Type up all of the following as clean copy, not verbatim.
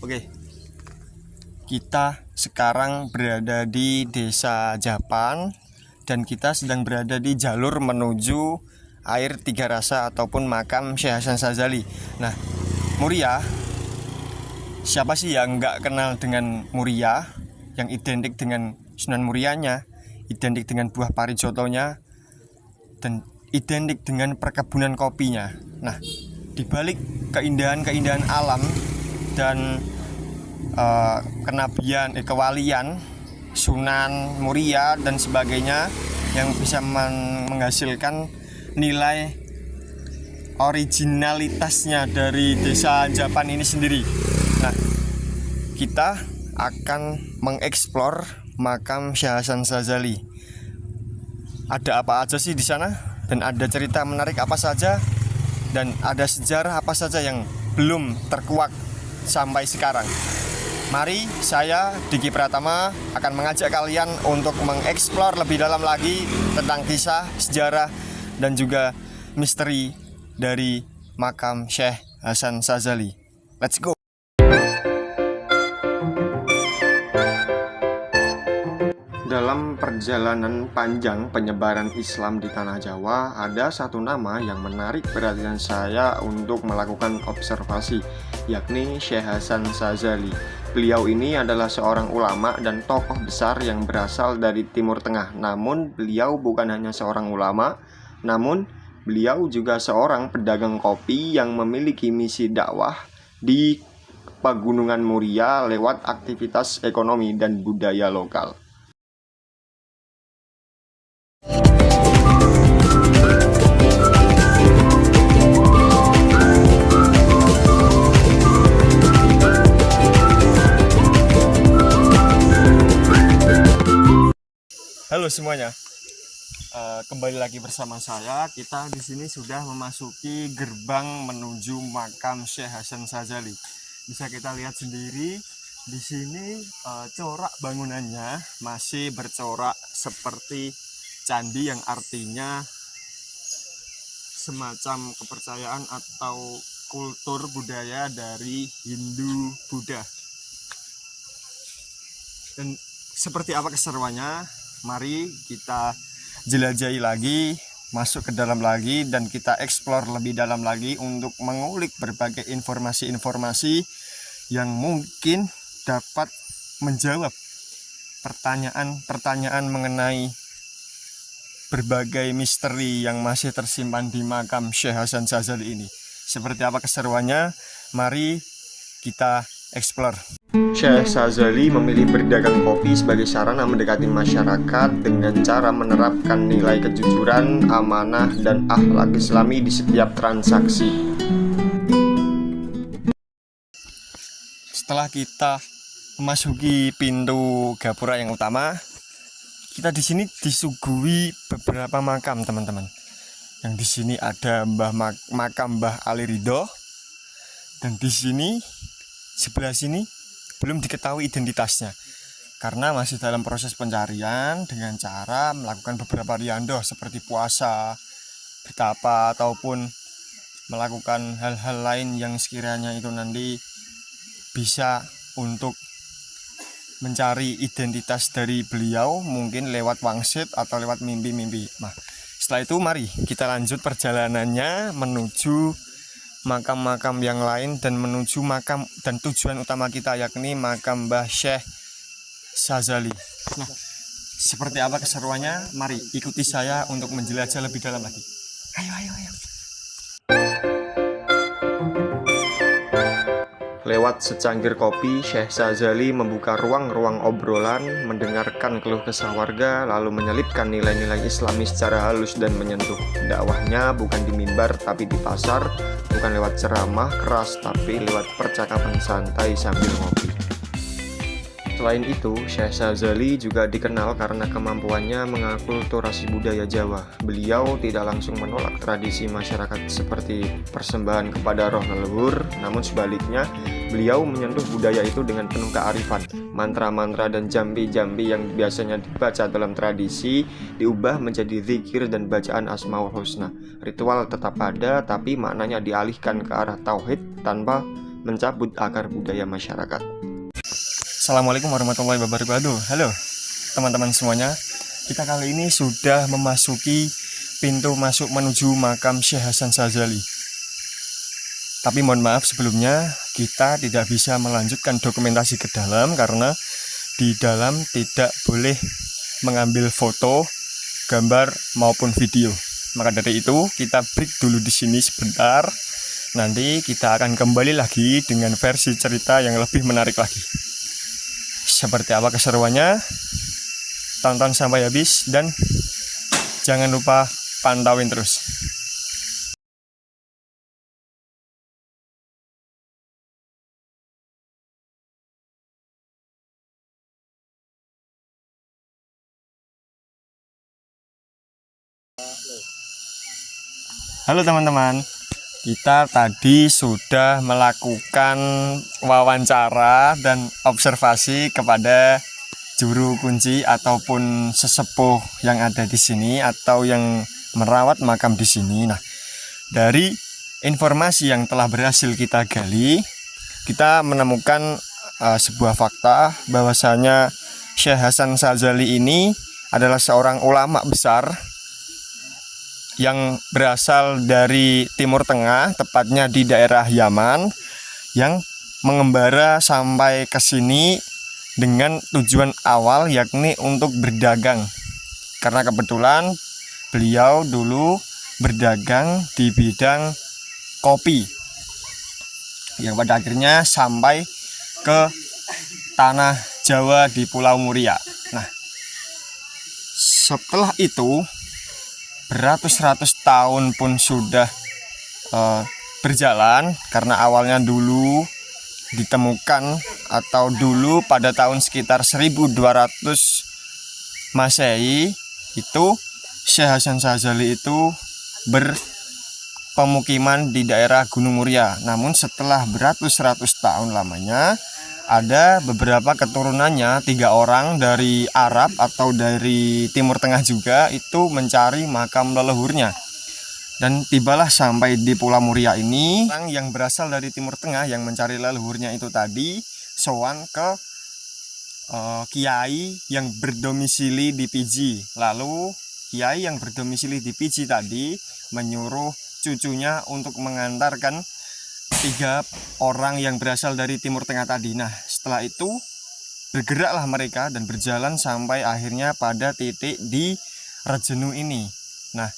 Oke, kita sekarang berada di Desa Japan dan kita sedang berada di jalur menuju air Tiga Rasa ataupun makam Syekh Hasan Sazali. Nah, Muria, siapa sih yang nggak kenal dengan Muria, yang identik dengan Sunan Murianya, identik dengan buah parijotonya, dan identik dengan perkebunan kopinya. Nah, dibalik keindahan-keindahan alam dan kenabian, kewalian Sunan Muria dan sebagainya yang bisa menghasilkan nilai originalitasnya dari Desa Japan ini sendiri. Nah, kita akan mengeksplor makam Syekh Hasan Sazali. Ada apa aja sih di sana, dan ada cerita menarik apa saja, dan ada sejarah apa saja yang belum terkuak sampai sekarang. Mari saya, Diki Pratama, akan mengajak kalian untuk mengeksplor lebih dalam lagi tentang kisah, sejarah, dan juga misteri dari makam Syekh Hasan Sazali. Let's go! Dalam perjalanan panjang penyebaran Islam di Tanah Jawa, ada satu nama yang menarik perhatian saya untuk melakukan observasi, yakni Syekh Hasan Sazali. Beliau ini adalah seorang ulama dan tokoh besar yang berasal dari Timur Tengah. Namun beliau bukan hanya seorang ulama, namun beliau juga seorang pedagang kopi yang memiliki misi dakwah di Pegunungan Muria lewat aktivitas ekonomi dan budaya lokal. Halo semuanya, kembali lagi bersama saya. Kita di sini sudah memasuki gerbang menuju makam Syekh Hasan Sazali. Bisa kita lihat sendiri di sini corak bangunannya masih bercorak seperti candi, yang artinya semacam kepercayaan atau kultur budaya dari Hindu Buddha. Dan seperti apa keseruannya? Mari kita jelajahi lagi, masuk ke dalam lagi, dan kita eksplor lebih dalam lagi untuk mengulik berbagai informasi-informasi yang mungkin dapat menjawab pertanyaan-pertanyaan mengenai berbagai misteri yang masih tersimpan di makam Syekh Hasan Sazali ini. Seperti apa keseruannya? Mari kita eksplor. Syekh Sazali memilih berdagang kopi sebagai sarana mendekati masyarakat dengan cara menerapkan nilai kejujuran, amanah, dan akhlak Islami di setiap transaksi. Setelah kita memasuki pintu gapura yang utama, kita di sini disuguhi beberapa makam, teman-teman. Yang di sini ada makam Mbah Ali Ridho, dan di sini sebelah sini belum diketahui identitasnya karena masih dalam proses pencarian dengan cara melakukan beberapa riandoh seperti puasa, bertapa, ataupun melakukan hal-hal lain yang sekiranya itu nanti bisa untuk mencari identitas dari beliau, mungkin lewat wangsit atau lewat mimpi-mimpi. Nah, setelah itu mari kita lanjut perjalanannya menuju makam-makam yang lain dan menuju makam dan tujuan utama kita, yakni makam Mbah Syekh Sazali. Nah, seperti apa keseruannya? Mari ikuti saya untuk menjelajah lebih dalam lagi. Ayo. Lewat secangkir kopi, Syekh Sazali membuka ruang-ruang obrolan, mendengarkan keluh kesah warga, lalu menyelipkan nilai-nilai Islami secara halus dan menyentuh. Dakwahnya bukan di mimbar tapi di pasar, bukan lewat ceramah keras tapi lewat percakapan santai sambil ngopi. Selain itu, Syekh Sazali juga dikenal karena kemampuannya mengakulturasi budaya Jawa. Beliau tidak langsung menolak tradisi masyarakat seperti persembahan kepada roh leluhur, namun sebaliknya, beliau menyentuh budaya itu dengan penuh kearifan. Mantra-mantra dan jambi-jambi yang biasanya dibaca dalam tradisi diubah menjadi zikir dan bacaan Asmaul Husna. Ritual tetap ada, tapi maknanya dialihkan ke arah tauhid tanpa mencabut akar budaya masyarakat. Assalamualaikum warahmatullahi wabarakatuh. Halo teman-teman semuanya, kita kali ini sudah memasuki pintu masuk menuju makam Syekh Hasan Syadzali. Tapi mohon maaf sebelumnya, kita tidak bisa melanjutkan dokumentasi ke dalam karena di dalam tidak boleh mengambil foto, gambar maupun video. Maka dari itu kita break dulu di sini sebentar. Nanti kita akan kembali lagi dengan versi cerita yang lebih menarik lagi. Seperti apa keseruannya? Tonton sampai habis dan jangan lupa pantauin terus. Halo teman-teman, kita tadi sudah melakukan wawancara dan observasi kepada juru kunci ataupun sesepuh yang ada di sini atau yang merawat makam di sini. Nah, dari informasi yang telah berhasil kita gali, kita menemukan sebuah fakta bahwasanya Syekh Hasan Syadzali ini adalah seorang ulama besar yang berasal dari Timur Tengah, tepatnya di daerah Yaman, yang mengembara sampai ke sini dengan tujuan awal yakni untuk berdagang. Karena kebetulan beliau dulu berdagang di bidang kopi, yang pada akhirnya sampai ke tanah Jawa di Pulau Muria. Nah, setelah itu beratus-ratus tahun pun sudah berjalan, karena awalnya dulu ditemukan atau dulu pada tahun sekitar 1200 Masehi itu Syekh Hasan Syadzali itu berpemukiman di daerah Gunung Muria. Namun setelah beratus-ratus tahun lamanya, ada beberapa keturunannya, 3 orang dari Arab atau dari Timur Tengah juga, itu mencari makam leluhurnya. Dan tibalah sampai di Pulau Muria ini. Orang yang berasal dari Timur Tengah yang mencari leluhurnya itu tadi sowan ke kiai yang berdomisili di Piji. Lalu kiai yang berdomisili di Piji tadi menyuruh cucunya untuk mengantarkan 3 orang yang berasal dari Timur Tengah tadi. Nah, setelah itu bergeraklah mereka dan berjalan sampai akhirnya pada titik di Rejenu ini. Nah,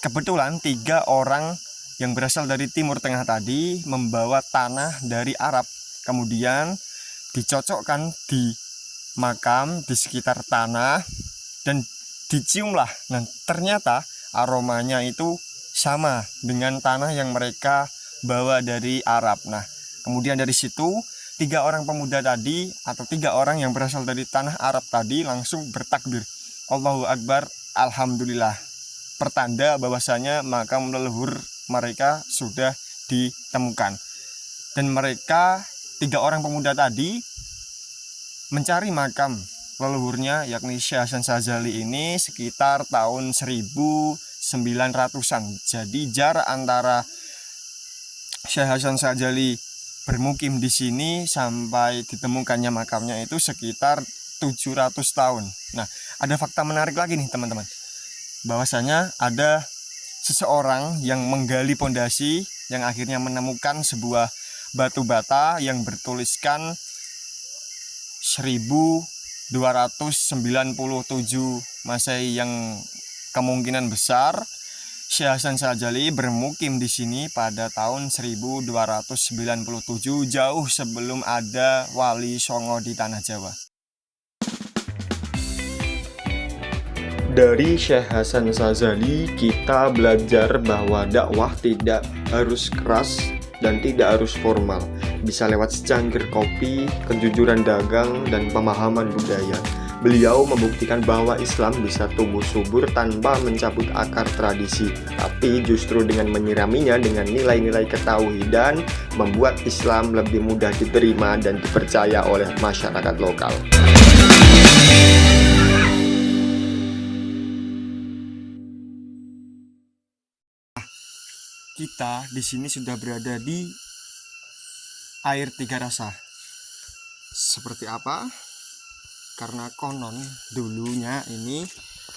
kebetulan 3 orang yang berasal dari Timur Tengah tadi membawa tanah dari Arab, kemudian dicocokkan di makam di sekitar tanah dan diciumlah. Nah, ternyata aromanya itu sama dengan tanah yang mereka bawa dari Arab. Nah, kemudian dari situ 3 orang pemuda tadi atau 3 orang yang berasal dari tanah Arab tadi langsung bertakbir, Allahu Akbar, Alhamdulillah, pertanda bahwasanya makam leluhur mereka sudah ditemukan. Dan mereka 3 orang pemuda tadi mencari makam leluhurnya yakni Syekh Hasan Syadzali ini sekitar tahun 1900-an. Jadi jarak antara Syekh Hasan Syadzali bermukim di sini sampai ditemukannya makamnya itu sekitar 700 tahun. Nah, ada fakta menarik lagi nih teman-teman, bahwasanya ada seseorang yang menggali pondasi yang akhirnya menemukan sebuah batu bata yang bertuliskan 1297 Masehi, yang kemungkinan besar Syekh Hasan Syadzali bermukim di sini pada tahun 1297, jauh sebelum ada Wali Songo di tanah Jawa. Dari Syekh Hasan Syadzali kita belajar bahwa dakwah tidak harus keras dan tidak harus formal, bisa lewat secangkir kopi, kejujuran dagang, dan pemahaman budaya. Beliau membuktikan bahwa Islam bisa tumbuh subur tanpa mencabut akar tradisi, tapi justru dengan menyiraminya dengan nilai-nilai ketauhidan, membuat Islam lebih mudah diterima dan dipercaya oleh masyarakat lokal. Kita di sini sudah berada di air tiga rasa. Seperti apa? Karena konon dulunya ini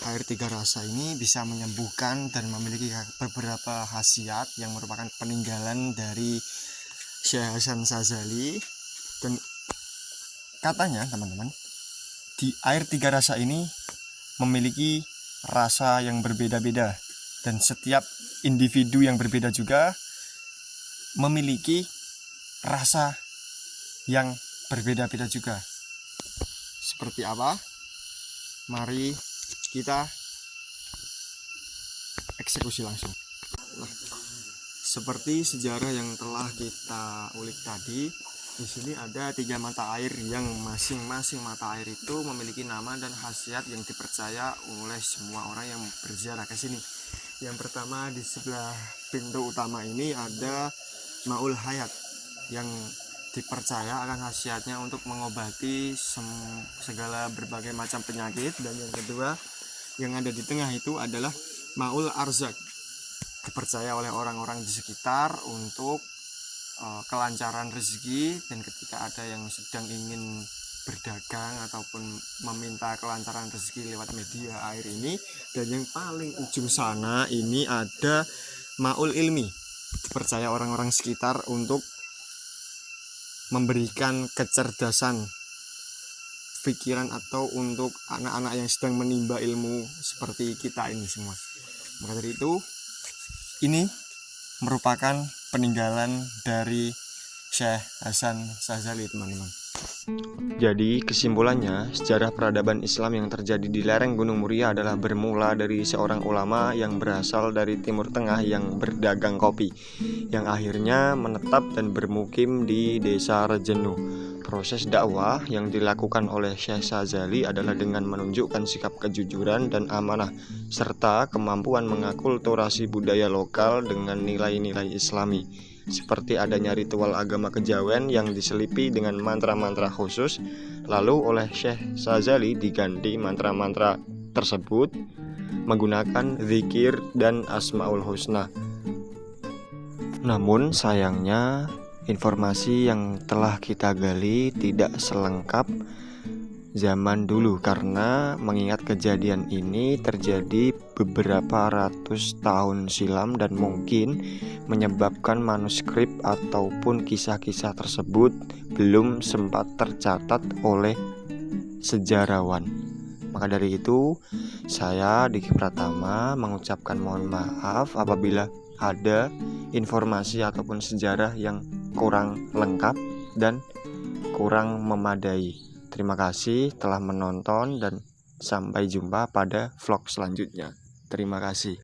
air tiga rasa ini bisa menyembuhkan dan memiliki beberapa khasiat yang merupakan peninggalan dari Syekh Hasan Sazali. Dan katanya teman-teman, di air tiga rasa ini memiliki rasa yang berbeda-beda, dan setiap individu yang berbeda juga memiliki rasa yang berbeda-beda juga. Seperti apa? Mari kita eksekusi langsung. Nah, seperti sejarah yang telah kita ulik tadi, di sini ada 3 mata air yang masing-masing mata air itu memiliki nama dan khasiat yang dipercaya oleh semua orang yang berziarah ke sini. Yang pertama, di sebelah pintu utama ini ada Maul Hayat yang dipercaya akan khasiatnya untuk mengobati segala berbagai macam penyakit. Dan yang kedua yang ada di tengah itu adalah Maul Arzak, dipercaya oleh orang-orang di sekitar untuk kelancaran rezeki, dan ketika ada yang sedang ingin berdagang ataupun meminta kelancaran rezeki lewat media air ini. Dan yang paling ujung sana ini ada Maul Ilmi, dipercaya orang-orang sekitar untuk memberikan kecerdasan pikiran atau untuk anak-anak yang sedang menimba ilmu seperti kita ini semua. Maka dari itu, ini merupakan peninggalan dari Syekh Hasan Sazali, teman-teman. Jadi kesimpulannya, sejarah peradaban Islam yang terjadi di lereng Gunung Muria adalah bermula dari seorang ulama yang berasal dari Timur Tengah yang berdagang kopi, yang akhirnya menetap dan bermukim di desa Rejenu. Proses dakwah yang dilakukan oleh Syekh Sazali adalah dengan menunjukkan sikap kejujuran dan amanah, serta kemampuan mengakulturasi budaya lokal dengan nilai-nilai Islami, seperti adanya ritual agama kejawen yang diselipi dengan mantra-mantra khusus. Lalu oleh Syekh Sazali diganti mantra-mantra tersebut menggunakan zikir dan asmaul husna. Namun sayangnya, informasi yang telah kita gali tidak selengkap zaman dulu, karena mengingat kejadian ini terjadi beberapa ratus tahun silam dan mungkin menyebabkan manuskrip ataupun kisah-kisah tersebut belum sempat tercatat oleh sejarawan. Maka dari itu, saya Diki Pratama mengucapkan mohon maaf apabila ada informasi ataupun sejarah yang kurang lengkap dan kurang memadai. Terima kasih telah menonton dan sampai jumpa pada vlog selanjutnya. Terima kasih.